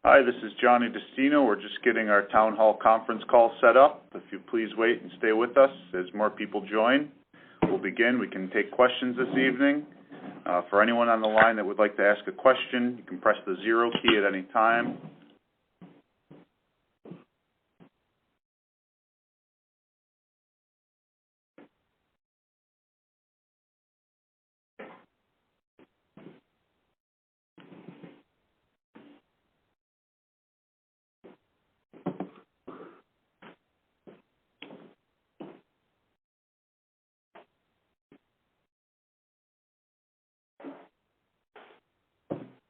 Hi, this is Johnny Destino. We're just getting our town hall conference call set up. If you please wait and stay with us as more people join. We'll begin. We can take questions this evening. For anyone on the line that would like to ask a question, you can press the 0 key at any time.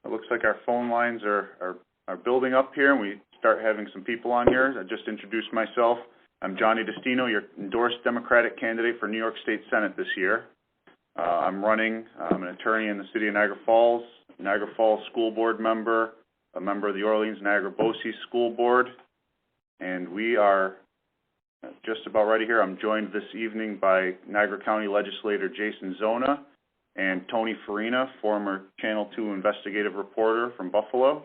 It looks like our phone lines are building up here, and we start having some people on here. I just introduced myself. I'm Johnny Destino, your endorsed Democratic candidate for New York State Senate this year. I'm an attorney in the city of Niagara Falls School Board member, a member of the Orleans-Niagara-Bosse School Board, and we are just about ready here. I'm joined this evening by Niagara County Legislator Jason Zona and Tony Farina, former Channel 2 investigative reporter from Buffalo.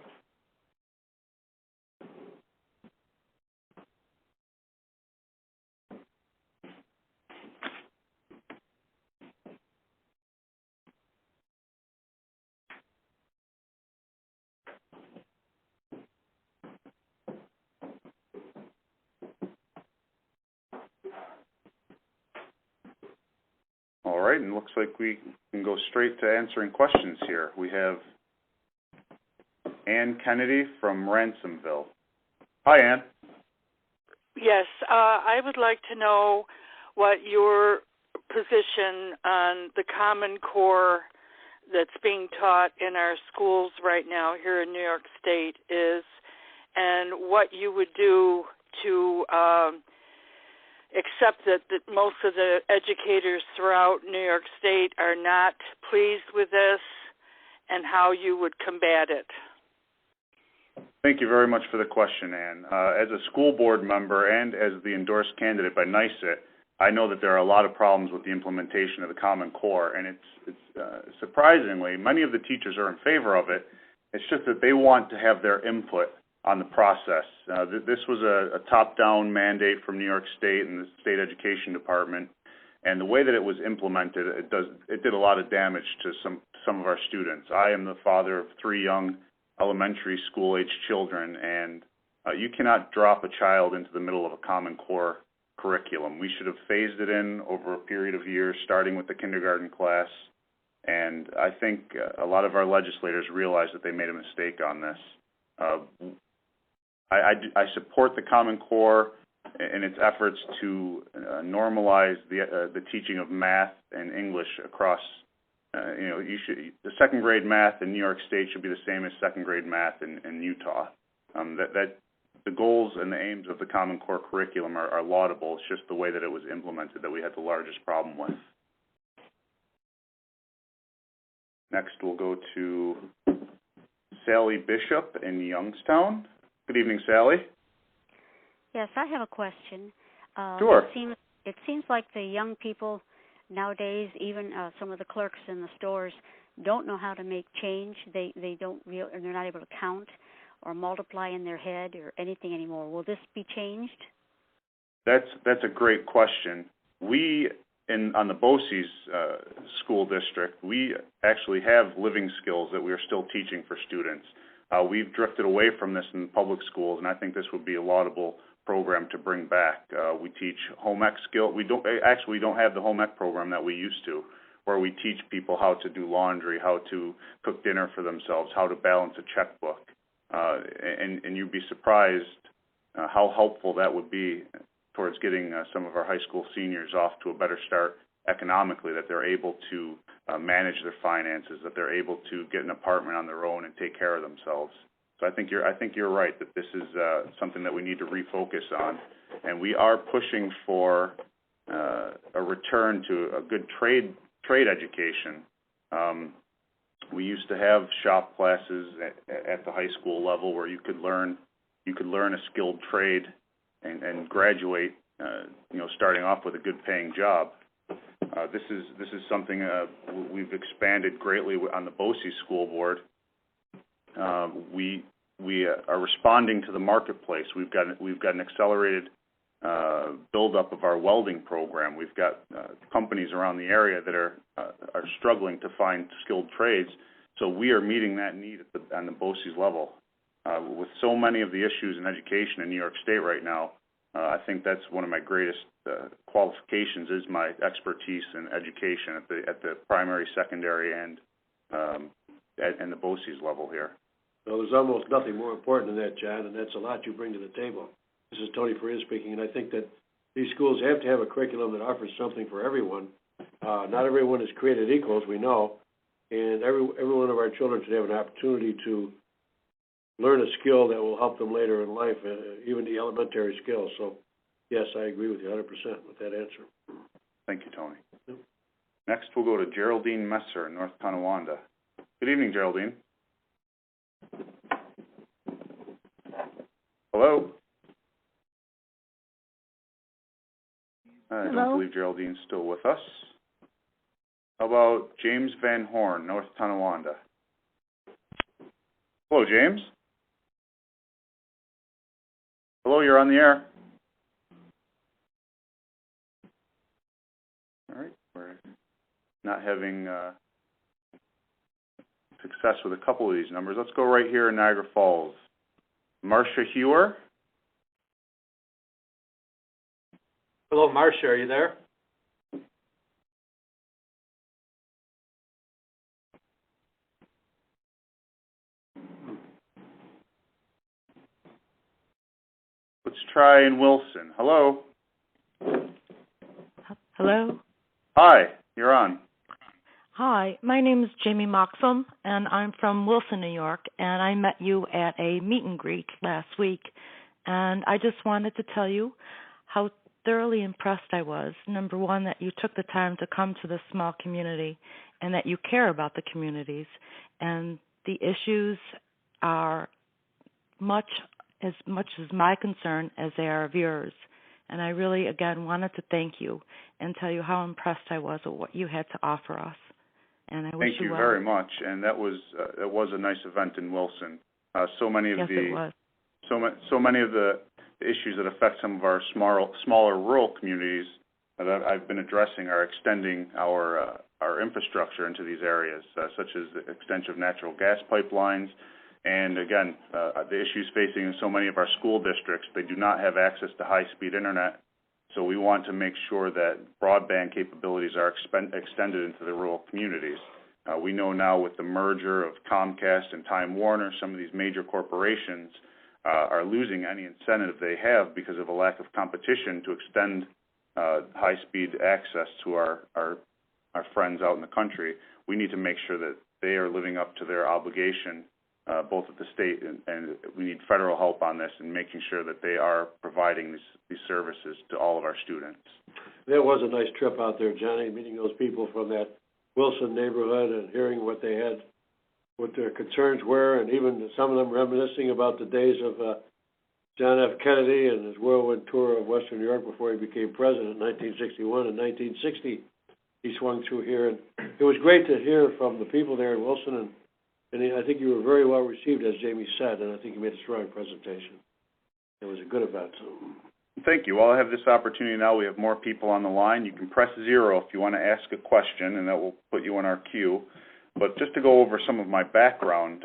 All right, and looks like we can go straight to answering questions here. We have Ann Kennedy from Ransomville. Hi, Ann. Yes, I would like to know what your position on the Common Core that's being taught in our schools right now here in New York State is, and what you would do to except that most of the educators throughout New York State are not pleased with this, and how you would combat it. Thank you very much for the question, Ann. As a school board member and as the endorsed candidate by NYSUT, I know that there are a lot of problems with the implementation of the Common Core, and it's surprisingly, many of the teachers are in favor of it. It's just that they want to have their input on the process. This was a top-down mandate from New York State and the State Education Department, and the way that it was implemented, it did a lot of damage to some of our students. I am the father of 3 young elementary school-age children, and you cannot drop a child into the middle of a Common Core curriculum. We should have phased it in over a period of years, starting with the kindergarten class, and I think a lot of our legislators realized that they made a mistake on this. I support the Common Core in its efforts to normalize the teaching of math and English across. The second grade math in New York State should be the same as second grade math in Utah. That the goals and the aims of the Common Core curriculum are laudable. It's just the way that it was implemented that we had the largest problem with. Next, we'll go to Sally Bishop in Youngstown. Good evening, Sally. Yes, I have a question. Sure. It seems like the young people nowadays, even some of the clerks in the stores, don't know how to make change. They're not able to count or multiply in their head or anything anymore. Will this be changed? That's a great question. On the Bosse's school district, we actually have living skills that we are still teaching for students. We've drifted away from this in public schools, and I think this would be a laudable program to bring back. We teach home ec skill. We don't have the home ec program that we used to, where we teach people how to do laundry, how to cook dinner for themselves, how to balance a checkbook. And you'd be surprised how helpful that would be towards getting some of our high school seniors off to a better start economically, that they're able to manage their finances, that they're able to get an apartment on their own and take care of themselves. So I think you're right that this is something that we need to refocus on, and we are pushing for a return to a good trade education. We used to have shop classes at the high school level where you could learn a skilled trade and graduate, starting off with a good paying job. This is something we've expanded greatly on the Bosse School Board. we are responding to the marketplace. We've got an accelerated buildup of our welding program. We've got companies around the area that are struggling to find skilled trades. So we are meeting that need on the BOCES level. With so many of the issues in education in New York State right now, I think that's one of my greatest qualifications is my expertise in education at the primary, secondary, and the BOCES level here. Well, there's almost nothing more important than that, John, and that's a lot you bring to the table. This is Tony Faria speaking, and I think that these schools have to have a curriculum that offers something for everyone. Not everyone is created equal, as we know, and every one of our children should have an opportunity to learn a skill that will help them later in life, even the elementary skills. So, yes, I agree with you 100% with that answer. Thank you, Tony. Yep. Next, we'll go to Geraldine Messer in North Tonawanda. Good evening, Geraldine. Hello? I don't believe Geraldine's still with us. How about James Van Horn, North Tonawanda? Hello, James. Hello, you're on the air. All right, we're not having success with a couple of these numbers. Let's go right here in Niagara Falls. Marcia Hewer. Hello, Marcia, are you there? Let's try in Wilson. Hello. Hello. Hi, you're on. Hi, my name is Jamie Moxham, and I'm from Wilson, New York, and I met you at a meet and greet last week, and I just wanted to tell you how thoroughly impressed I was. Number one, that you took the time to come to this small community and that you care about the communities, and the issues are much as my concern as they are of yours. And I really, again, wanted to thank you and tell you how impressed I was with what you had to offer us. And I wish Thank you well. very much. And that was it was a nice event in Wilson. So many of the issues that affect some of our smaller rural communities that I've been addressing are extending our infrastructure into these areas, such as the extension of natural gas pipelines. And again, the issues facing in so many of our school districts, they do not have access to high-speed internet. So we want to make sure that broadband capabilities are extended into the rural communities. We know now with the merger of Comcast and Time Warner, some of these major corporations are losing any incentive they have because of a lack of competition to extend high-speed access to our friends out in the country. We need to make sure that they are living up to their obligation, both at the state and we need federal help on this and making sure that they are providing these services to all of our students. That was a nice trip out there, Johnny, meeting those people from that Wilson neighborhood and hearing what they had, what their concerns were, and even some of them reminiscing about the days of John F. Kennedy and his whirlwind tour of Western New York before he became president in 1961 and 1960. He swung through here, and it was great to hear from the people there in Wilson, and I think you were very well received, as Jamie said, and I think you made a strong presentation. It was a good event. Thank you. While I have this opportunity now, we have more people on the line. You can press 0 if you want to ask a question, and that will put you in our queue. But just to go over some of my background,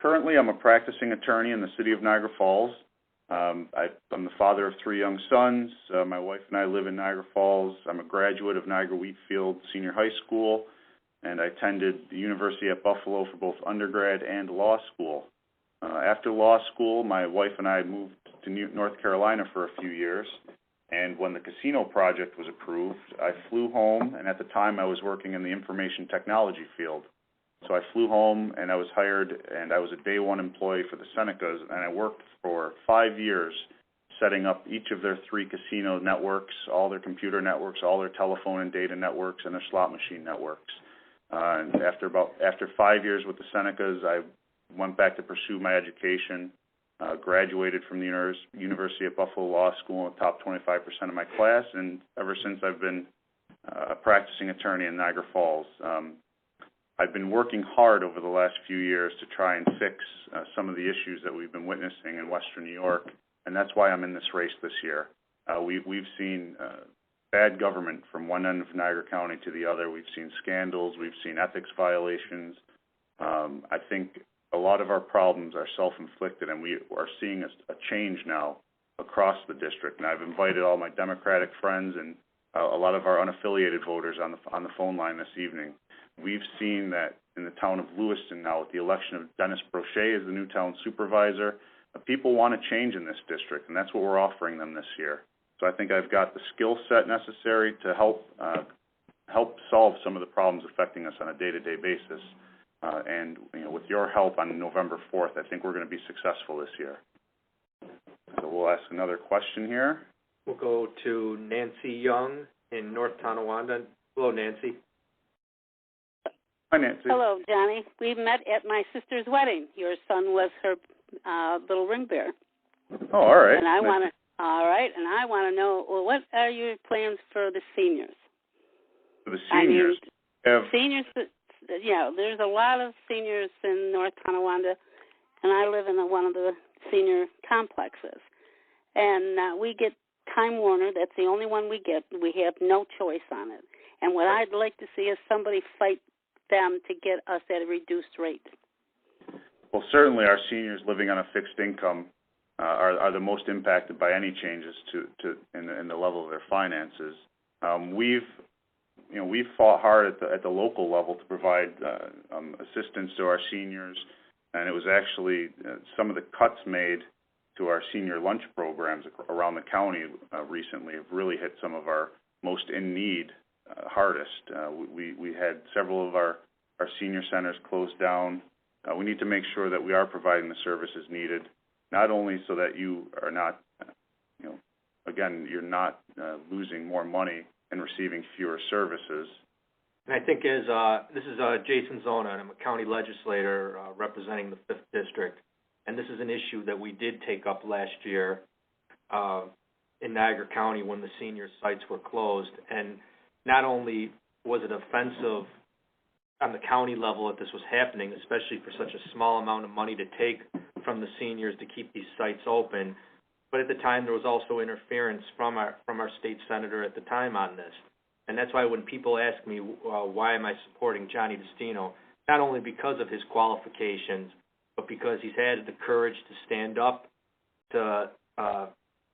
currently I'm a practicing attorney in the city of Niagara Falls. I'm the father of 3 young sons. My wife and I live in Niagara Falls. I'm a graduate of Niagara Wheatfield Senior High School, and I attended the University at Buffalo for both undergrad and law school. After law school, my wife and I moved to North Carolina for a few years, and when the casino project was approved, I flew home, and at the time I was working in the information technology field. So I flew home, and I was hired, and I was a day one employee for the Senecas, and I worked for 5 years setting up each of their 3 casino networks, all their computer networks, all their telephone and data networks, and their slot machine networks. And after 5 years with the Senecas, I went back to pursue my education, graduated from the University at Buffalo Law School in the top 25% of my class, and ever since I've been a practicing attorney in Niagara Falls. I've been working hard over the last few years to try and fix some of the issues that we've been witnessing in Western New York, and that's why I'm in this race this year. We've seen bad government from one end of Niagara County to the other. We've seen scandals. We've seen ethics violations. I think a lot of our problems are self-inflicted, and we are seeing a change now across the district. And I've invited all my Democratic friends and a lot of our unaffiliated voters on the phone line this evening. We've seen that in the town of Lewiston now with the election of Dennis Brochet as the new town supervisor. People want to change in this district, and that's what we're offering them this year. So I think I've got the skill set necessary to help solve some of the problems affecting us on a day-to-day basis. And with your help on November 4th, I think we're going to be successful this year. So we'll ask another question here. We'll go to Nancy Young in North Tonawanda. Hello, Nancy. Hi, Nancy. Hello, Johnny. We met at my sister's wedding. Your son was her little ring bearer. Oh, all right. And I want to know, well, what are your plans for the seniors? For the seniors? Seniors, there's a lot of seniors in North Tonawanda, and I live in one of the senior complexes. And we get Time Warner. That's the only one we get. We have no choice on it. And what I'd like to see is somebody fight them to get us at a reduced rate. Well, certainly our seniors living on a fixed income are the most impacted by any changes in the level of their finances. We've fought hard at the local level to provide assistance to our seniors, and it was actually some of the cuts made to our senior lunch programs around the county recently have really hit some of our most in need hardest. We had several of our senior centers closed down. We need to make sure that we are providing the services needed, not only so that you are not, you're not losing more money and receiving fewer services. And I think this is Jason Zona, and I'm a county legislator representing the 5th District. And this is an issue that we did take up last year in Niagara County when the senior sites were closed. And not only was it offensive on the county level that this was happening, especially for such a small amount of money to take from the seniors to keep these sites open, but at the time there was also interference from our state senator at the time on this. And that's why when people ask me why am I supporting Johnny Destino, not only because of his qualifications, but because he's had the courage to stand up to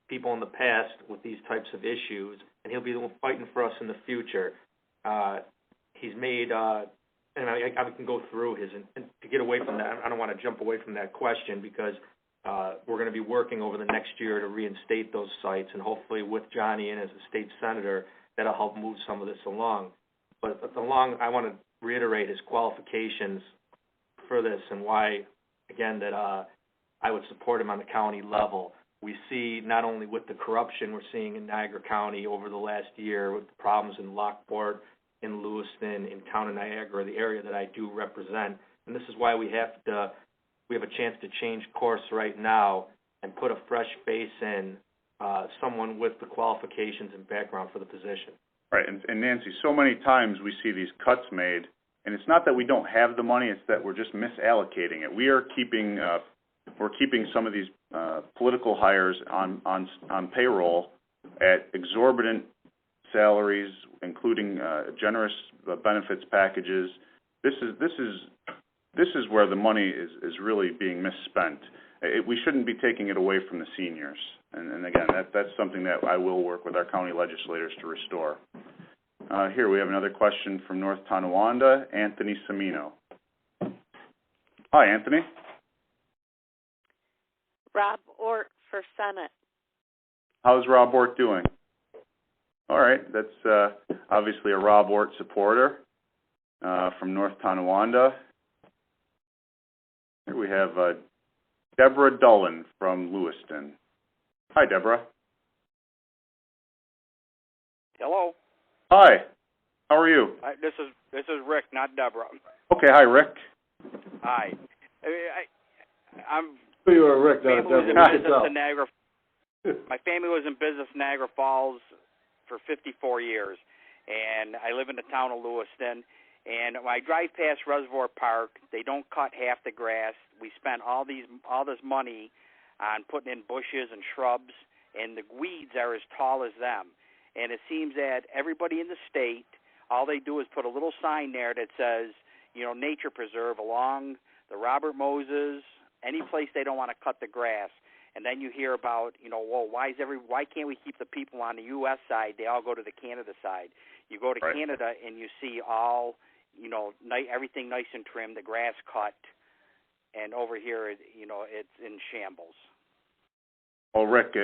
people in the past with these types of issues, and he'll be fighting for us in the future. He's made, and I can go through his, and to get away from that, I don't want to jump away from that question because we're going to be working over the next year to reinstate those sites, and hopefully with Johnny in as a state senator, that'll help move some of this along. But I want to reiterate his qualifications for this and why, again, that I would support him on the county level. We see not only with the corruption we're seeing in Niagara County over the last year with the problems in Lockport, in Lewiston, in town of Niagara, the area that I do represent, and this is why we have a chance to change course right now and put a fresh face in, someone with the qualifications and background for the position. Right, and Nancy, so many times we see these cuts made, and it's not that we don't have the money; it's that we're just misallocating it. We are keeping some of these political hires on payroll at exorbitant salaries, including generous benefits packages. This is where the money is really being misspent. We shouldn't be taking it away from the seniors. And again, that's something that I will work with our county legislators to restore. Here we have another question from North Tonawanda, Anthony Semino. Hi, Anthony. Rob Ort for Senate. How's Rob Ort doing? All right, that's obviously a Rob Ort supporter from North Tonawanda. Here we have Deborah Dullen from Lewiston. Hi, Deborah. Hello. Hi. How are you? This is Rick, not Deborah. Okay. Hi, Rick. Hi. I'm. You are Rick, not Deborah. My family was in business in Niagara Falls for 54 years, and I live in the town of Lewiston. And when I drive past Reservoir Park, they don't cut half the grass. We spent all this money on putting in bushes and shrubs, and the weeds are as tall as them. And it seems that everybody in the state, all they do is put a little sign there that says, nature preserve along the Robert Moses, any place they don't want to cut the grass. And then you hear about, why can't we keep the people on the U.S. side? They all go to the Canada side. You go to Right. Canada and you see all, everything nice and trimmed, the grass cut, and over here, it's in shambles. Well, Rick,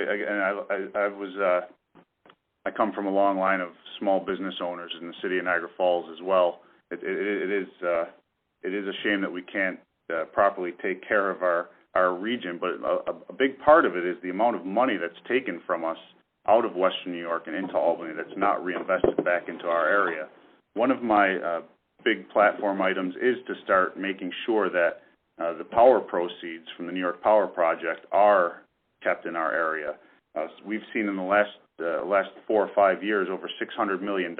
I come from a long line of small business owners in the city of Niagara Falls as well. It is a shame that we can't properly take care of our region, but a big part of it is the amount of money that's taken from us out of Western New York and into Albany that's not reinvested back into our area. One of my big platform items is to start making sure that the power proceeds from the New York Power Project are kept in our area. We've seen in the last 4 or 5 years over $600 million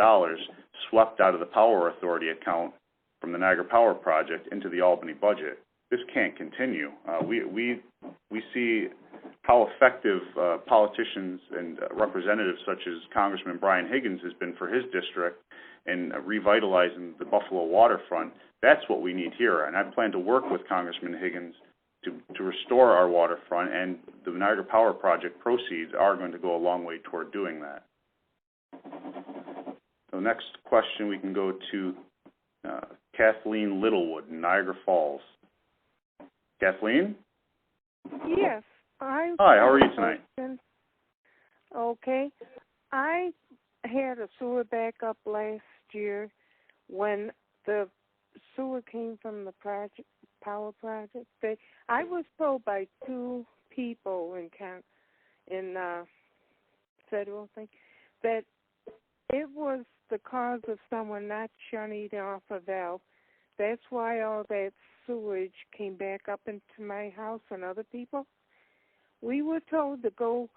swept out of the Power Authority account from the Niagara Power Project into the Albany budget. This can't continue. We see how effective politicians and representatives such as Congressman Brian Higgins has been for his district in revitalizing the Buffalo waterfront. That's what we need here, and I plan to work with Congressman Higgins to restore our waterfront, and the Niagara Power Project proceeds are going to go a long way toward doing that. So next question, we can go to Kathleen Littlewood in Niagara Falls. Kathleen? Yes. Hi, how are you tonight? Okay. I had a sewer backup last year when the sewer came from the power project. I was told by 2 people in federal thing that it was the cause of someone not shutting off a valve. That's why all that sewage came back up into my house and other people. We were told to go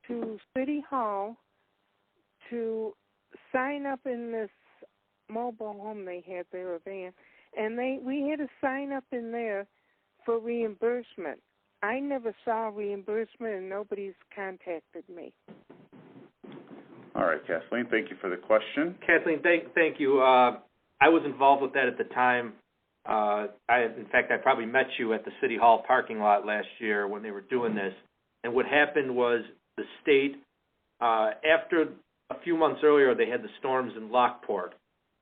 to City Hall to sign up in this mobile home they had there, a van, and we had to sign up in there for reimbursement. I never saw reimbursement, and nobody's contacted me. All right, Kathleen, thank you for the question. Kathleen, thank you. I was involved with that at the time. In fact, I probably met you at the City Hall parking lot last year when they were doing this. And what happened was the state, after a few months earlier, they had the storms in Lockport,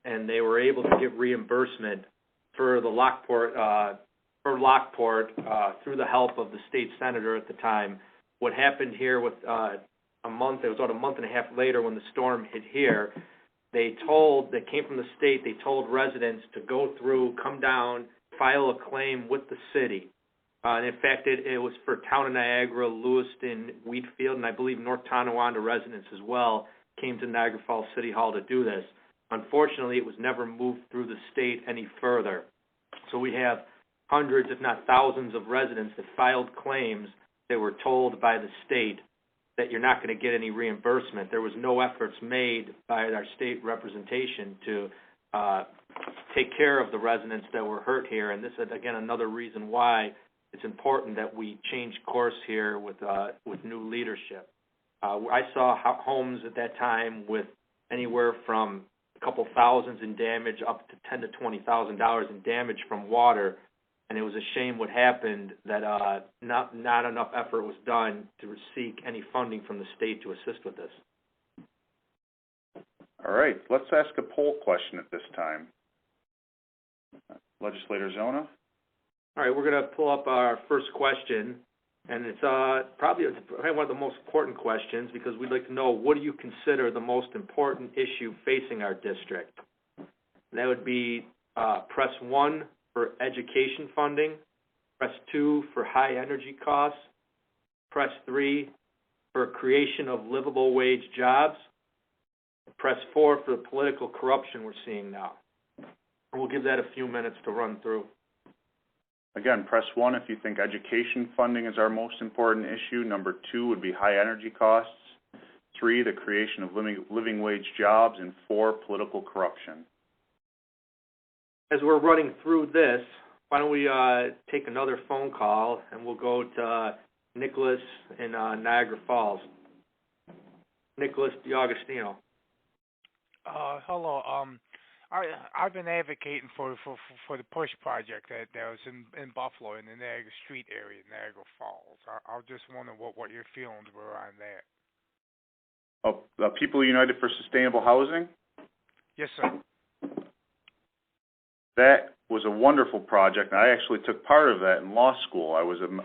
and they were able to get reimbursement for the Lockport through the help of the state senator at the time. What happened here with it was about a month and a half later when the storm hit here, they came from the state, they told residents to go through, come down, file a claim with the city. And in fact, it was for Town of Niagara, Lewiston, Wheatfield, and I believe North Tonawanda residents as well came to Niagara Falls City Hall to do this. Unfortunately, it was never moved through the state any further. So we have hundreds, if not thousands, of residents that filed claims that were told by the state that you're not going to get any reimbursement. There was no efforts made by our state representation to take care of the residents that were hurt here. And this is, again, another reason why it's important that we change course here with new leadership. I saw homes at that time with anywhere from a couple thousands in damage up to $10,000 to $20,000 in damage from water, and it was a shame what happened that not enough effort was done to seek any funding from the state to assist with this. All right, let's ask a poll question at this time. Legislator Zona? All right, we're going to pull up our first question, and it's probably one of the most important questions because we'd like to know, what do you consider the most important issue facing our district? And that would be press 1 for education funding, press 2 for high energy costs, press 3 for creation of livable wage jobs, press 4 for the political corruption we're seeing now. And we'll give that a few minutes to run through. Again, press 1 if you think education funding is our most important issue. Number 2 would be high energy costs. 3, the creation of living wage jobs. And 4, political corruption. as we're running through this, why don't we take another phone call, and we'll go to Nicholas in Niagara Falls. Nicholas DiAugustino. Hello. I've been advocating for the PUSH project that was in Buffalo in the Niagara Street area, Niagara Falls. I just wonder what your feelings were on that. Oh, People United for Sustainable Housing? Yes, sir. That was a wonderful project, and I actually took part of that in law school. I was an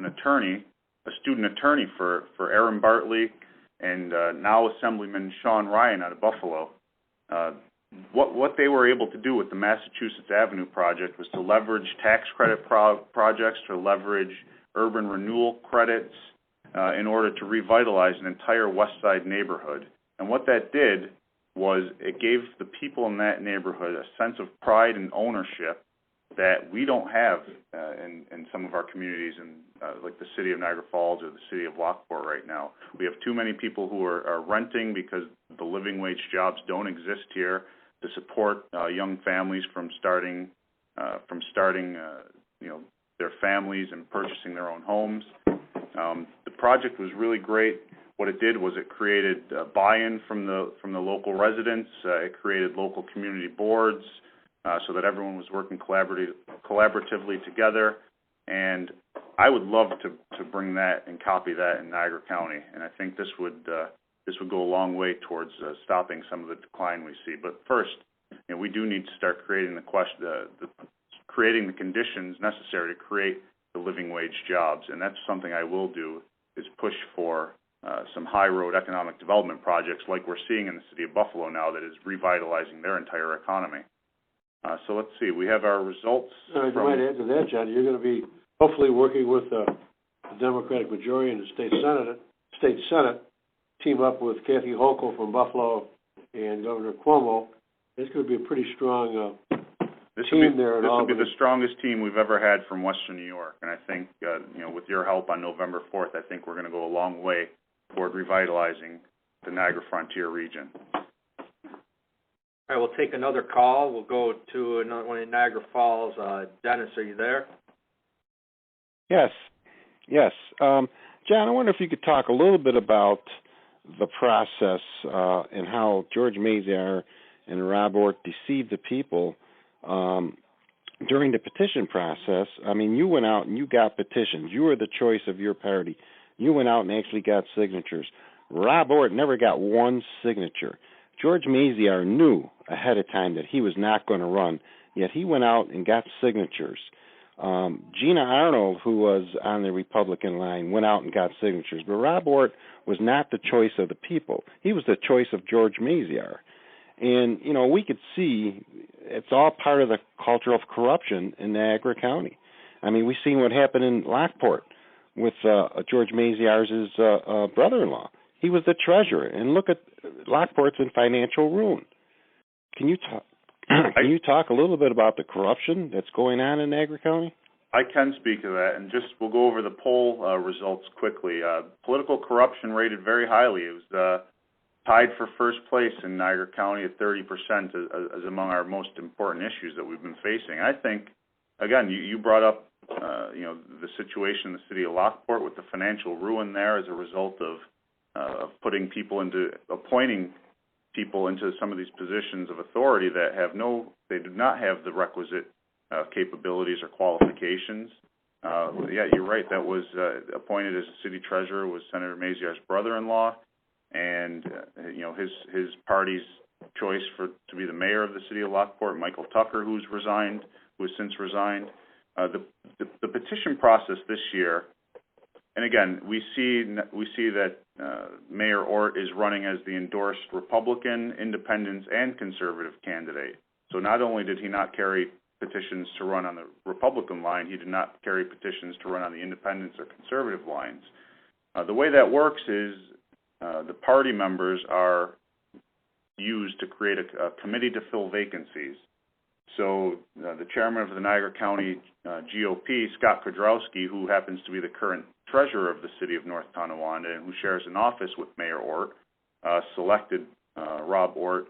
attorney, a student attorney for Aaron Bartley and now Assemblyman Sean Ryan out of Buffalo. What they were able to do with the Massachusetts Avenue project was to leverage tax credit projects, to leverage urban renewal credits in order to revitalize an entire West Side neighborhood. And what that did was it gave the people in that neighborhood a sense of pride and ownership that we don't have in some of our communities in like the city of Niagara Falls or the city of Lockport right now. We have too many people who are renting because the living wage jobs don't exist here to support young families from starting their families and purchasing their own homes. The project was really great. What it did was it created buy-in from the local residents. It created local community boards so that everyone was working collaboratively together. And I would love to bring that and copy that in Niagara County. And I think this would go a long way towards stopping some of the decline we see. But first, we do need to start creating creating the conditions necessary to create the living wage jobs. And that's something I will do, is push for some high road economic development projects like we're seeing in the city of Buffalo now that is revitalizing their entire economy. So let's see, we have our results. I might add to that, John, you're going to be hopefully working with the Democratic majority in the state Senate, team up with Kathy Hochul from Buffalo and Governor Cuomo. It's going to be a pretty strong team there. This will be the strongest team we've ever had from Western New York, and I think with your help on November 4th, I think we're going to go a long way toward revitalizing the Niagara Frontier region. All right, we'll take another call. We'll go to another one in Niagara Falls. Dennis, are you there? Yes. John, I wonder if you could talk a little bit about the process and how George Maziar and Rob Ortt deceived the people during the petition process. I mean, you went out and you got petitions. You were the choice of your party. You went out and actually got signatures. Rob Ortt never got one signature. George Maziar knew ahead of time that he was not going to run, yet he went out and got signatures. Gina Arnold, who was on the Republican line, went out and got signatures. But Rob Ortt was not the choice of the people. He was the choice of George Maziar. And, we could see it's all part of the culture of corruption in Niagara County. I mean, we've seen what happened in Lockport with George Maziar's brother-in-law. He was the treasurer. And look at Lockport's in financial ruin. Can you talk a little bit about the corruption that's going on in Niagara County? I can speak to that, and we'll go over the poll results quickly. Political corruption rated very highly. It was tied for first place in Niagara County at 30% as among our most important issues that we've been facing. I think, again, you brought up the situation in the city of Lockport with the financial ruin there as a result of appointing people into some of these positions of authority that they do not have the requisite capabilities or qualifications. Yeah, you're right. That was appointed as a city treasurer was Senator Maziar's brother-in-law, and his party's choice to be the mayor of the city of Lockport, Michael Tucker, who has since resigned. The petition process this year. And again, we see that Mayor Ortt is running as the endorsed Republican, Independent, and Conservative candidate. So not only did he not carry petitions to run on the Republican line, he did not carry petitions to run on the Independent or Conservative lines. The way that works is the party members are used to create a committee to fill vacancies. So the chairman of the Niagara County GOP, Scott Kudrowski, who happens to be the current treasurer of the city of North Tonawanda and who shares an office with Mayor Ortt, selected Rob Ortt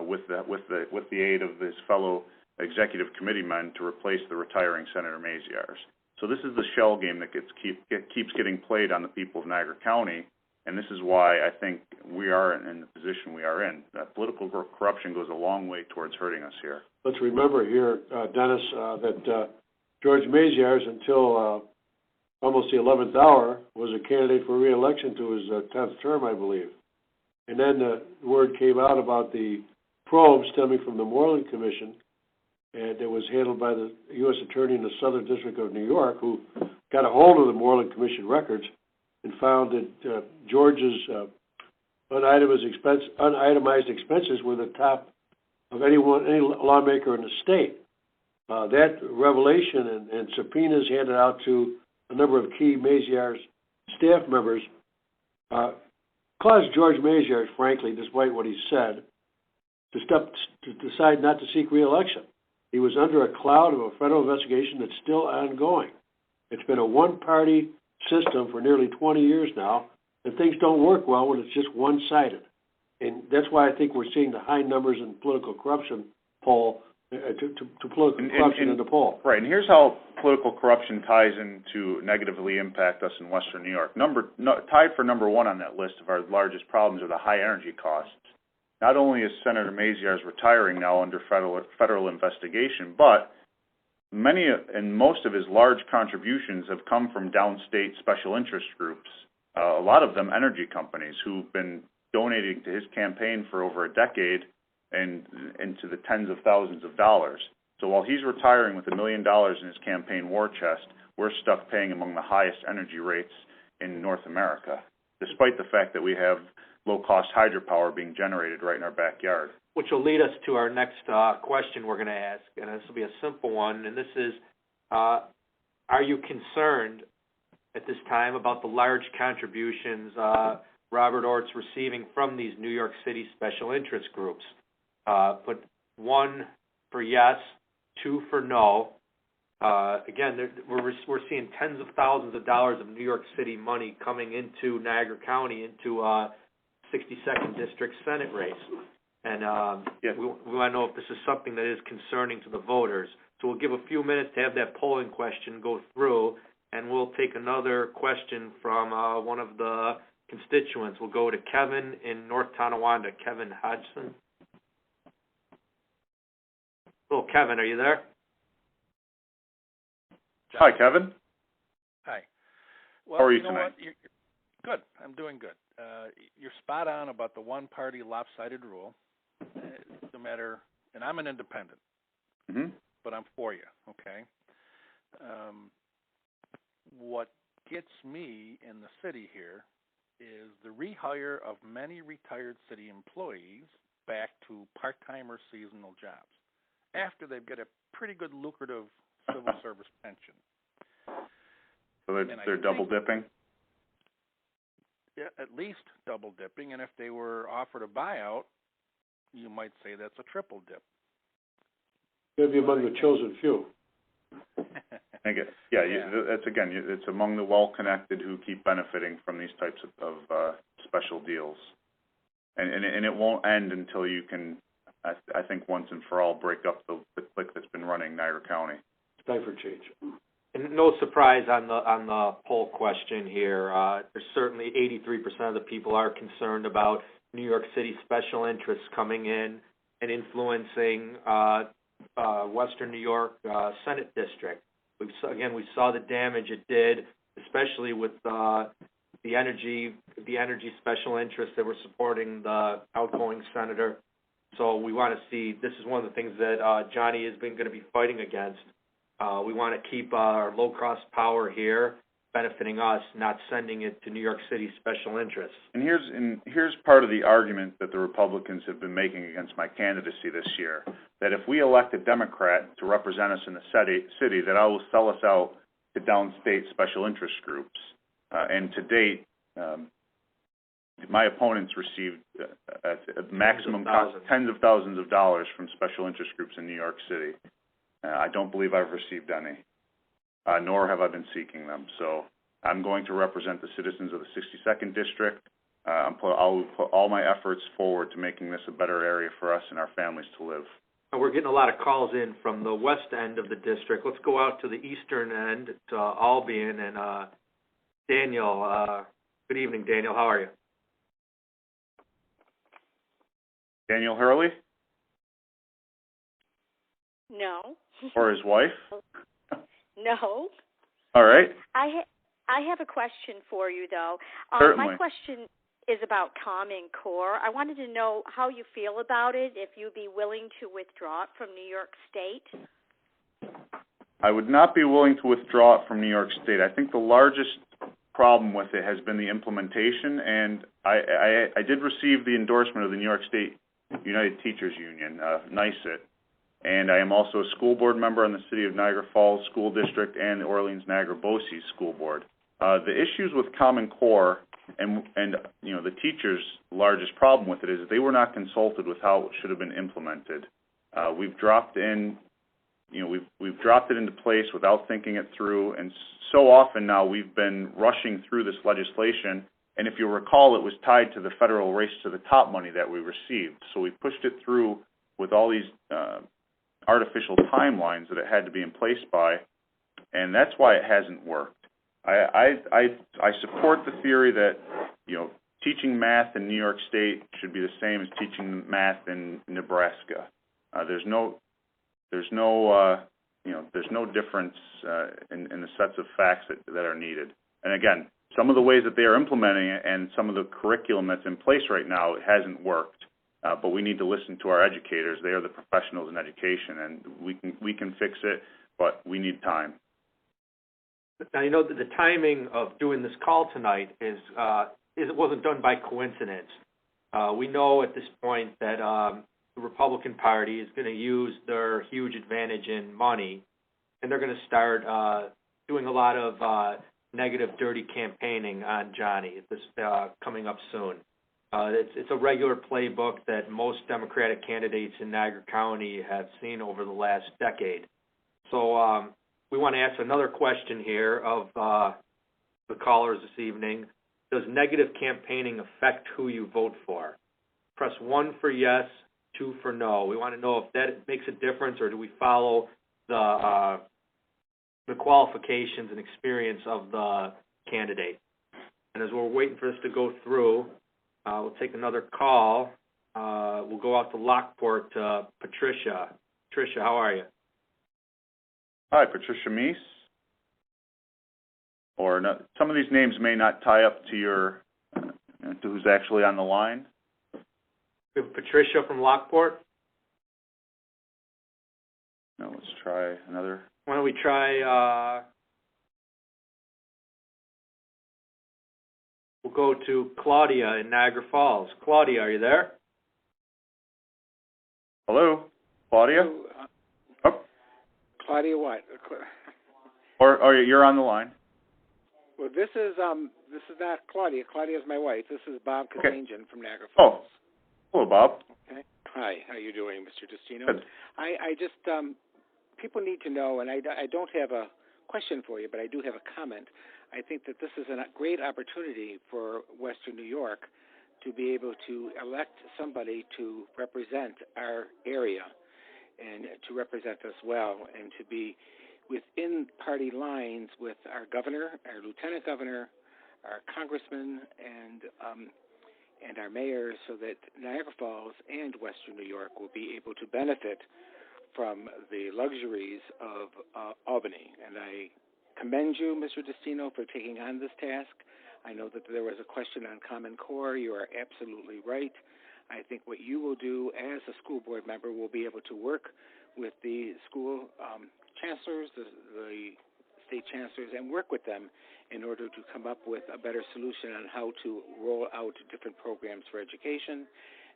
with the aid of his fellow executive committee men to replace the retiring Senator Maziarz. So this is the shell game that keeps getting played on the people of Niagara County, and this is why I think we are in the position we are in. Political corruption goes a long way towards hurting us here. Let's remember here, Dennis, that George Maziarz, until almost the 11th hour, was a candidate for re-election to his 10th term, I believe. And then the word came out about the probe stemming from the Moreland Commission, and it was handled by the U.S. Attorney in the Southern District of New York, who got a hold of the Moreland Commission records and found that George's unitemized expenses were the top of any lawmaker in the state. That revelation and subpoenas handed out to a number of key Maziarz staff members caused George Maziarz, frankly, despite what he said, to decide not to seek re-election. He was under a cloud of a federal investigation that's still ongoing. It's been a one-party system for nearly 20 years now, and things don't work well when it's just one-sided. And that's why I think we're seeing the high numbers in political corruption poll, political corruption in the poll. Right, and here's how political corruption ties in to negatively impact us in Western New York. Tied for number one on that list of our largest problems are the high energy costs. Not only is Senator Maziarz retiring now under federal investigation, but many and most of his large contributions have come from downstate special interest groups, a lot of them energy companies who've been donating to his campaign for over a decade and into the tens of thousands of dollars. So while he's retiring with $1 million in his campaign war chest, we're stuck paying among the highest energy rates in North America, despite the fact that we have low-cost hydropower being generated right in our backyard. Which will lead us to our next question we're going to ask, and this will be a simple one, and this is, are you concerned at this time about the large contributions Robert Ort's receiving from these New York City special interest groups? Put 1 for yes, 2 for no. Again, we're seeing tens of thousands of dollars of New York City money coming into Niagara County, into 62nd District Senate race. And we want to know if this is something that is concerning to the voters. So we'll give a few minutes to have that polling question go through, and we'll take another question from one of the constituents. We'll go to Kevin in North Tonawanda. Kevin Hodgson. Hello, Kevin, are you there? Hi, Kevin. Hi. Well, How are you tonight? Good. I'm doing good. You're spot on about the one-party lopsided rule. No matter, and I'm an independent, but I'm for you, okay? What gets me in the city here is the rehire of many retired city employees back to part-time or seasonal jobs after they get a pretty good lucrative civil service pension. So they're double dipping? Yeah, at least double dipping, and if they were offered a buyout, you might say that's a triple dip. Maybe among the chosen few. It's among the well-connected who keep benefiting from these types of special deals. And it won't end until you can, I think, once and for all, break up the clique that's been running Niagara County. It's time for change. And no surprise on the poll question here. There's certainly 83% of the people are concerned about New York City special interests coming in and influencing Western New York Senate District. We saw the damage it did, especially with the energy special interests that were supporting the outgoing senator. So we want to see, this is one of the things that Johnny has been going to be fighting against. We want to keep our low-cost power here benefiting us, not sending it to New York City special interests. And here's part of the argument that the Republicans have been making against my candidacy this year, that if we elect a Democrat to represent us in the city, that I will sell us out to downstate special interest groups. And to date, my opponents received a maximum tens of thousands of dollars from special interest groups in New York City. I don't believe I've received any, nor have I been seeking them. So I'm going to represent the citizens of the 62nd District. I'll put all my efforts forward to making this a better area for us and our families to live. We're getting a lot of calls in from the west end of the district. Let's go out to the eastern end, to Albion, and Daniel. Good evening, Daniel. How are you? Daniel Hurley? No. Or his wife? No. All right. I have a question for you, though. Certainly. My question is about Common Core. I wanted to know how you feel about it, if you'd be willing to withdraw it from New York State. I would not be willing to withdraw it from New York State. I think the largest problem with it has been the implementation, and I did receive the endorsement of the New York State United Teachers Union, NYSUT, and I am also a school board member on the City of Niagara Falls School District and the Orleans-Niagara-Bossies School Board. The issues with Common Core and the teachers' largest problem with it is that they were not consulted with how it should have been implemented. We've dropped it into place without thinking it through, and so often now we've been rushing through this legislation. And if you recall, it was tied to the federal Race to the Top money that we received. So we pushed it through with all these artificial timelines that it had to be in place by, and that's why it hasn't worked. I support the theory that teaching math in New York State should be the same as teaching math in Nebraska. There's no difference in the sets of facts that are needed. And again, some of the ways that they are implementing it and some of the curriculum that's in place right now, it hasn't worked. But we need to listen to our educators. They are the professionals in education, and we can fix it, but we need time. Now, you know that the timing of doing this call tonight it wasn't done by coincidence. We know at this point that the Republican Party is going to use their huge advantage in money, and they're going to start doing a lot of negative, dirty campaigning on Johnny. This coming up soon. It's a regular playbook that most Democratic candidates in Niagara County have seen over the last decade. So we want to ask another question here of the callers this evening. Does negative campaigning affect who you vote for? Press 1 for yes, 2 for no. We want to know if that makes a difference, or do we follow the qualifications and experience of the candidate? And as we're waiting for this to go through, we'll take another call. We'll go out to Lockport to Patricia. Patricia, how are you? Hi, Patricia Meese. Or no, some of these names may not tie up to to who's actually on the line. We have Patricia from Lockport. No, let's try another. Why don't we try? We'll go to Claudia in Niagara Falls. Claudia, are you there? Hello, Claudia. Claudia what? Or you're on the line. Well, this is not Claudia. Claudia is my wife. This is Bob Katangian from Niagara Oh, Falls. hello, Bob. Okay. Hi. How you doing, Mr. Destino? Good. I just people need to know, and I don't have a question for you, but I do have a comment. I think that this is a great opportunity for Western New York to be able to elect somebody to represent our area and to represent us well, and to be within party lines with our governor, our lieutenant governor, our congressman, and our mayors, so that Niagara Falls and Western New York will be able to benefit from the luxuries of Albany. And I commend you, Mr. Destino, for taking on this task. I know that there was a question on Common Core. You are absolutely right. I think what you will do as a school board member will be able to work with the school chancellors, the state chancellors, and work with them in order to come up with a better solution on how to roll out different programs for education.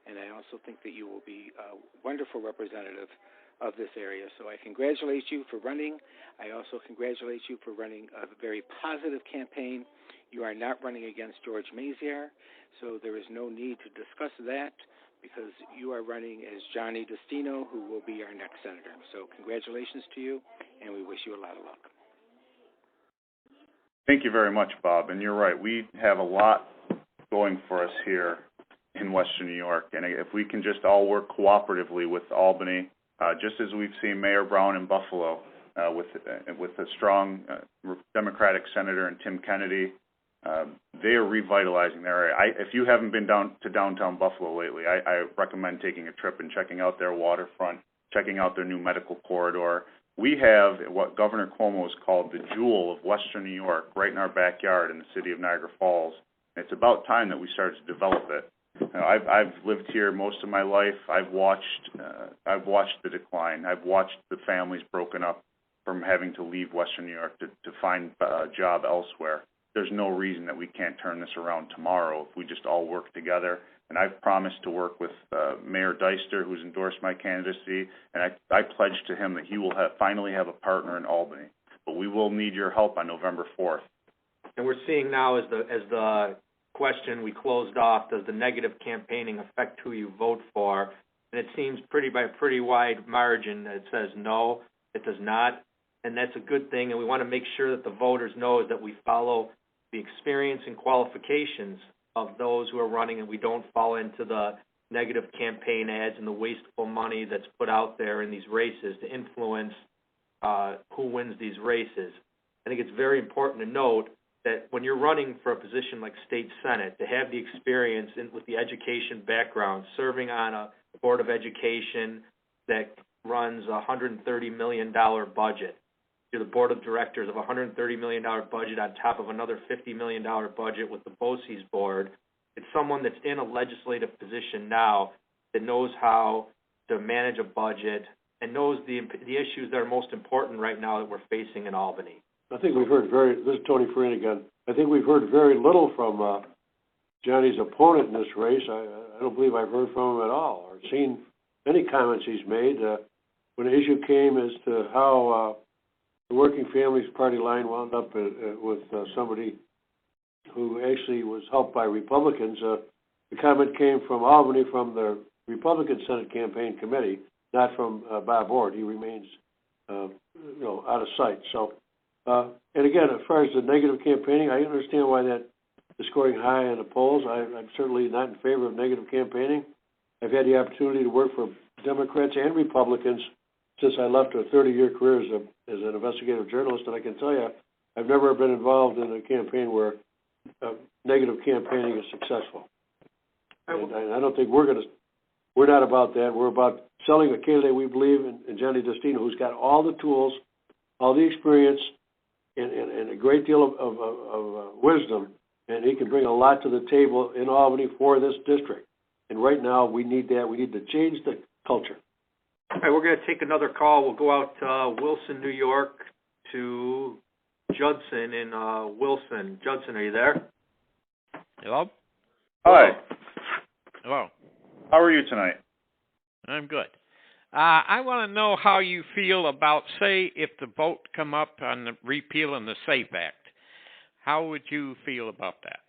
And I also think that you will be a wonderful representative of this area. So I congratulate you for running. I also congratulate you for running a very positive campaign. You are not running against George Maziere, so there is no need to discuss that, because you are running as Johnny Destino, who will be our next senator. So congratulations to you, and we wish you a lot of luck. Thank you very much, Bob. And you're right. We have a lot going for us here in Western New York. And if we can just all work cooperatively with Albany, just as we've seen Mayor Brown in Buffalo, with a strong Democratic senator and Tim Kennedy, they are revitalizing their area. If you haven't been down to downtown Buffalo lately, I recommend taking a trip and checking out their waterfront, checking out their new medical corridor. We have what Governor Cuomo has called the jewel of Western New York right in our backyard in the city of Niagara Falls. And it's about time that we started to develop it. I've lived here most of my life. I've watched the decline. I've watched the families broken up from having to leave Western New York to find a job elsewhere. There's no reason that we can't turn this around tomorrow if we just all work together. And I've promised to work with Mayor Deister, who's endorsed my candidacy, and I pledge to him that he will finally have a partner in Albany. But we will need your help on November 4th. And we're seeing now as the question we closed off, does the negative campaigning affect who you vote for? And it seems by a pretty wide margin that it says no, it does not. And that's a good thing, and we want to make sure that the voters know that we follow the experience and qualifications of those who are running, and we don't fall into the negative campaign ads and the wasteful money that's put out there in these races to influence who wins these races. I think it's very important to note that when you're running for a position like state senate, to have the experience with the education background, serving on a board of education that runs a $130 million budget, you're the board of directors of a $130 million budget on top of another $50 million budget with the BOCES board. It's someone that's in a legislative position now that knows how to manage a budget and knows the issues that are most important right now that we're facing in Albany. I think we've heard this is Tony Frein again. I think we've heard very little from Johnny's opponent in this race. I don't believe I've heard from him at all or seen any comments he's made. When the issue came as to how the Working Families Party line wound up with somebody who actually was helped by Republicans, the comment came from Albany from the Republican Senate Campaign Committee, not from Bob Ord. He remains, out of sight. So, and again, as far as the negative campaigning, I understand why that is scoring high in the polls. I'm certainly not in favor of negative campaigning. I've had the opportunity to work for Democrats and Republicans since I left a 30-year career as an investigative journalist, and I can tell you, I've never been involved in a campaign where negative campaigning is successful. And I don't think we're not about that. We're about selling a candidate we believe in Johnny Destino, who's got all the tools, all the experience, and a great deal of wisdom, and he can bring a lot to the table in Albany for this district. And right now, we need that. We need to change the culture. All right, we're going to take another call. We'll go out to Wilson, New York, to Judson in Wilson. Judson, are you there? Hello? Hi. Hello. How are you tonight? I'm good. I want to know how you feel about, say, if the vote come up on the repealing the SAFE Act. How would you feel about that?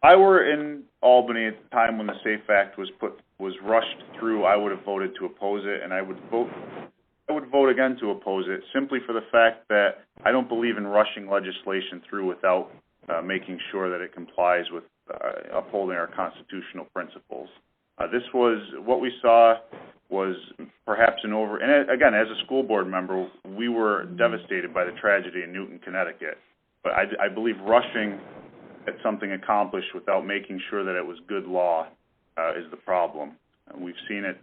I were in Albany at the time when the SAFE Act was rushed through. I would have voted to oppose it, and I would vote again to oppose it, simply for the fact that I don't believe in rushing legislation through without making sure that it complies with upholding our constitutional principles. This was what we saw was perhaps and again, as a school board member, we were devastated by the tragedy in Newton, Connecticut. But I believe rushing at something accomplished without making sure that it was good law is the problem. We've seen it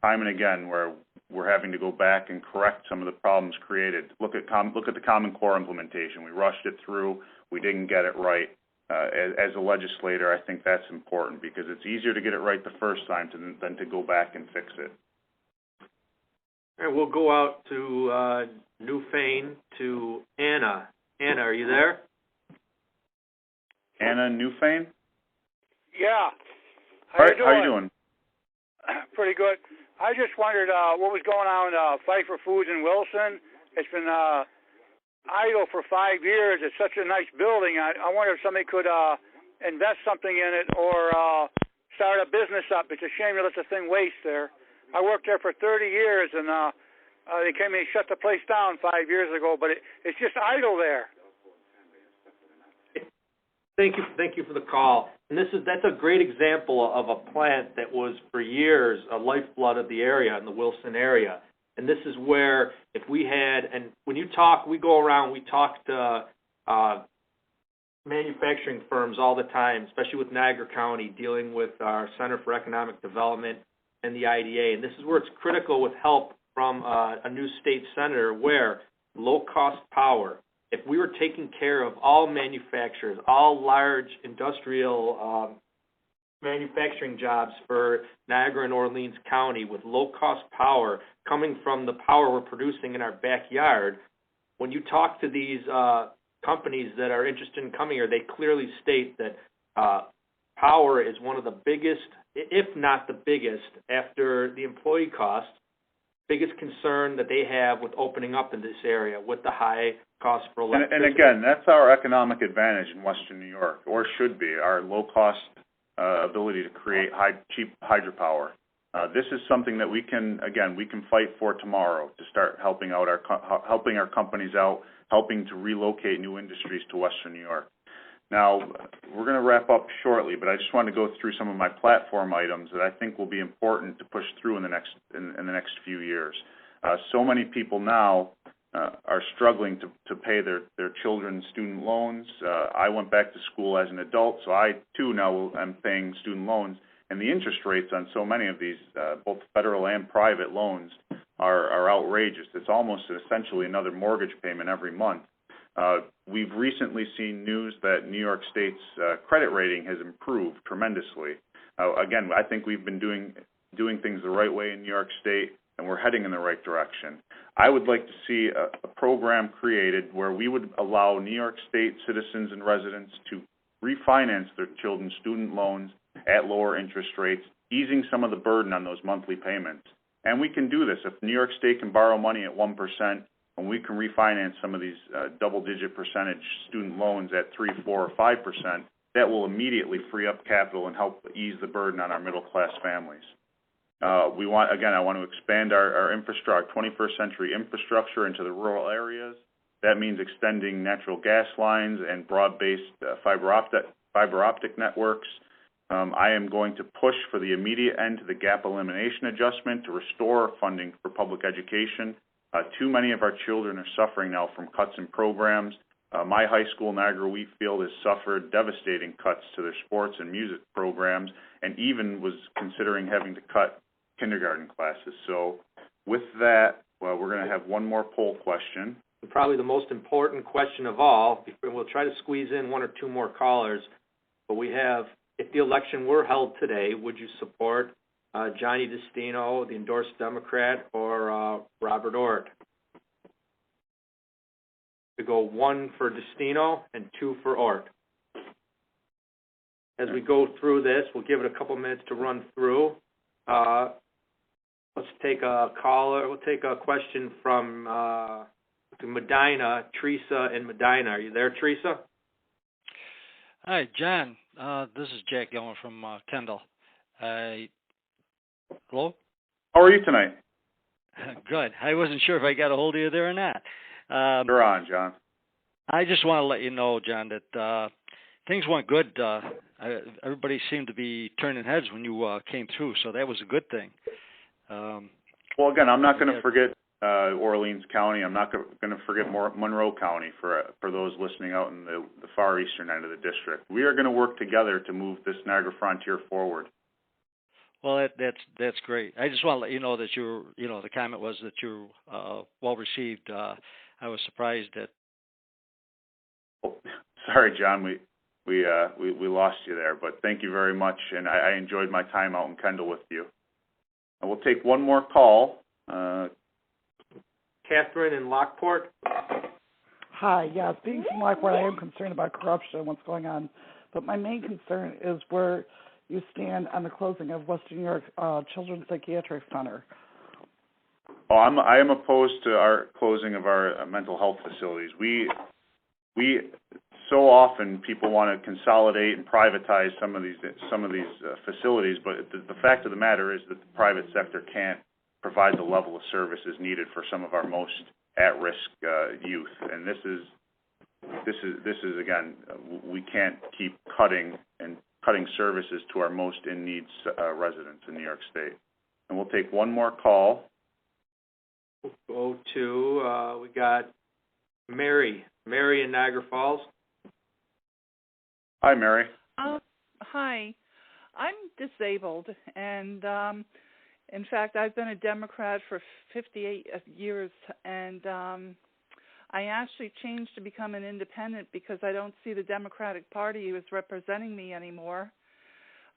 time and again where we're having to go back and correct some of the problems created. Look at the Common Core implementation. We rushed it through. We didn't get it right. As a legislator, I think that's important because it's easier to get it right the first time than to go back and fix it. All right, we'll go out to Newfane to Anna. Anna, are you there? Anna Newfane? Yeah. How you doing? Pretty good. I just wondered what was going on with Pfeiffer Foods in Wilson. It's been idle for 5 years. It's such a nice building. I wonder if somebody could invest something in it or start a business up. It's a shame to let the thing waste there. I worked there for 30 years, and they came and shut the place down 5 years ago, but it's just idle there. Thank you for the call. And that's a great example of a plant that was for years a lifeblood of the area, in the Wilson area. And this is where if we had, and when you talk, we go around, we talk to manufacturing firms all the time, especially with Niagara County, dealing with our Center for Economic Development and the IDA. And this is where it's critical with help from a new state senator, where low-cost power, if we were taking care of all manufacturers, all large industrial manufacturing jobs for Niagara and Orleans County with low-cost power coming from the power we're producing in our backyard, when you talk to these companies that are interested in coming here, they clearly state that power is one of the biggest, if not the biggest, after the employee costs, biggest concern that they have with opening up in this area with the high cost for electricity. And again, that's our economic advantage in Western New York, or should be, our low-cost ability to create cheap hydropower. This is something that we can fight for tomorrow to start helping our companies out, helping to relocate new industries to Western New York. Now, we're going to wrap up shortly, but I just want to go through some of my platform items that I think will be important to push through in the next few years. So many people now are struggling to pay their children's student loans. I went back to school as an adult, so I too now am paying student loans, and the interest rates on so many of these, both federal and private loans, are outrageous. It's almost essentially another mortgage payment every month. We've recently seen news that New York State's credit rating has improved tremendously. Again, I think we've been doing things the right way in New York State, and we're heading in the right direction. I would like to see a program created where we would allow New York State citizens and residents to refinance their children's student loans at lower interest rates, easing some of the burden on those monthly payments. And we can do this. If New York State can borrow money at 1%, and we can refinance some of these double-digit percentage student loans at 3%, 4%, or 5%, that will immediately free up capital and help ease the burden on our middle-class families. I want to expand our infrastructure, our 21st century infrastructure into the rural areas. That means extending natural gas lines and broad-based fiber optic networks. I am going to push for the immediate end to the gap elimination adjustment to restore funding for public education. Too many of our children are suffering now from cuts in programs. My high school, Niagara Wheatfield, has suffered devastating cuts to their sports and music programs, and even was considering having to cut kindergarten classes. So with that, we're going to have one more poll question. Probably the most important question of all. We'll try to squeeze in one or two more callers, but we have, if the election were held today, would you support Johnny Destino, the endorsed Democrat, or Robert Ord? To go 1 for Destino and 2 for Ord. As we go through this, we'll give it a couple minutes to run through. Let's take a caller. We'll take a question from Medina, Teresa in Medina. Are you there, Teresa? Hi, John. This is Jack Gilmer from Kendall. Hello? How are you tonight? Good. I wasn't sure if I got a hold of you there or not. You're on, John. I just want to let you know, John, that things went good. Everybody seemed to be turning heads when you came through, so that was a good thing. Well, again, I'm not going to forget Orleans County. I'm not going to forget Monroe County for those listening out in the far eastern end of the district. We are going to work together to move this Niagara Frontier forward. Well, that's great. I just want to let you know that the comment was that you're well received. I was surprised that. Oh, sorry, John, we lost you there, but thank you very much, and I enjoyed my time out in Kendall with you. And we'll take one more call. Catherine in Lockport. Hi, yeah, speaking from Lockport, I am concerned about corruption, what's going on, but my main concern is where you stand on the closing of Western New York Children's Psychiatric Center. Oh, I am opposed to our closing of our mental health facilities. We so often people want to consolidate and privatize some of these facilities, but the fact of the matter is that the private sector can't provide the level of services needed for some of our most at-risk youth, and this is this is again, we can't keep cutting services to our most in need residents in New York State. And we'll take one more call. We'll go to we got Mary in Niagara Falls. Hi, Mary. Hi. I'm disabled, and in fact, I've been a Democrat for 58 years, and I actually changed to become an independent because I don't see the Democratic Party as representing me anymore.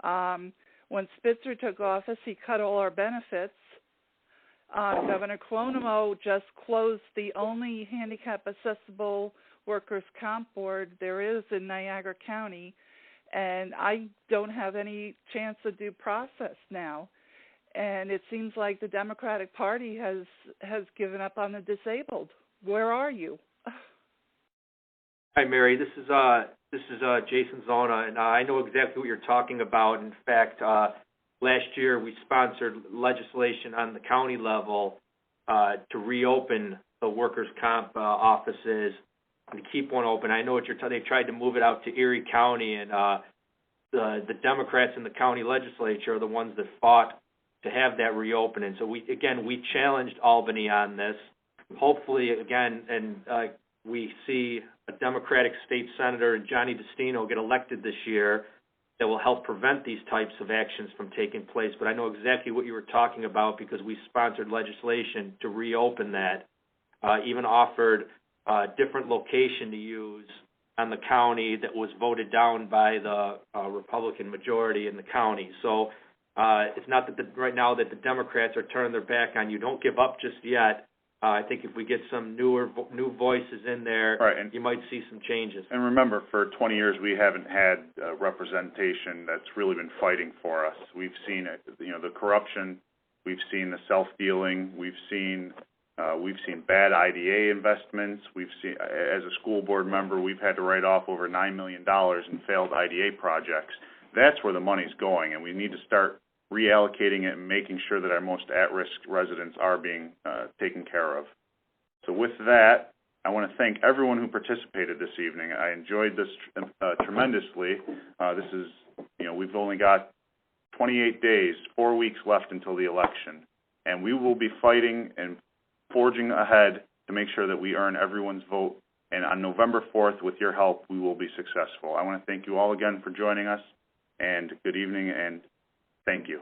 When Spitzer took office, he cut all our benefits. Governor Cuomo just closed the only handicap-accessible workers' comp board there is in Niagara County, and I don't have any chance of due process now. And it seems like the Democratic Party has given up on the disabled. Where are you? Hi, Mary. This is Jason Zona, and I know exactly what you're talking about. In fact, last year we sponsored legislation on the county level to reopen the workers' comp offices and to keep one open. I know what they tried to move it out to Erie County, and the Democrats in the county legislature are the ones that fought to have that reopening. So we challenged Albany on this. Hopefully, again, and we see a Democratic state senator, Johnny Destino, get elected this year that will help prevent these types of actions from taking place. But I know exactly what you were talking about because we sponsored legislation to reopen that, even offered a different location to use on the county that was voted down by the Republican majority in the county. So it's not that right now that the Democrats are turning their back on you. Don't give up just yet. I think if we get some new voices in there, right, and you might see some changes. And remember, for 20 years we haven't had representation that's really been fighting for us. We've seen the corruption, we've seen the self-dealing, we've seen bad IDA investments. We've seen, as a school board member, we've had to write off over $9 million in failed IDA projects. That's where the money's going, and we need to start reallocating it and making sure that our most at-risk residents are being taken care of. So with that, I want to thank everyone who participated this evening. I enjoyed this tremendously. This is, we've only got 28 days, 4 weeks left until the election, and we will be fighting and forging ahead to make sure that we earn everyone's vote. And on November 4th, with your help, we will be successful. I want to thank you all again for joining us, and good evening, and thank you.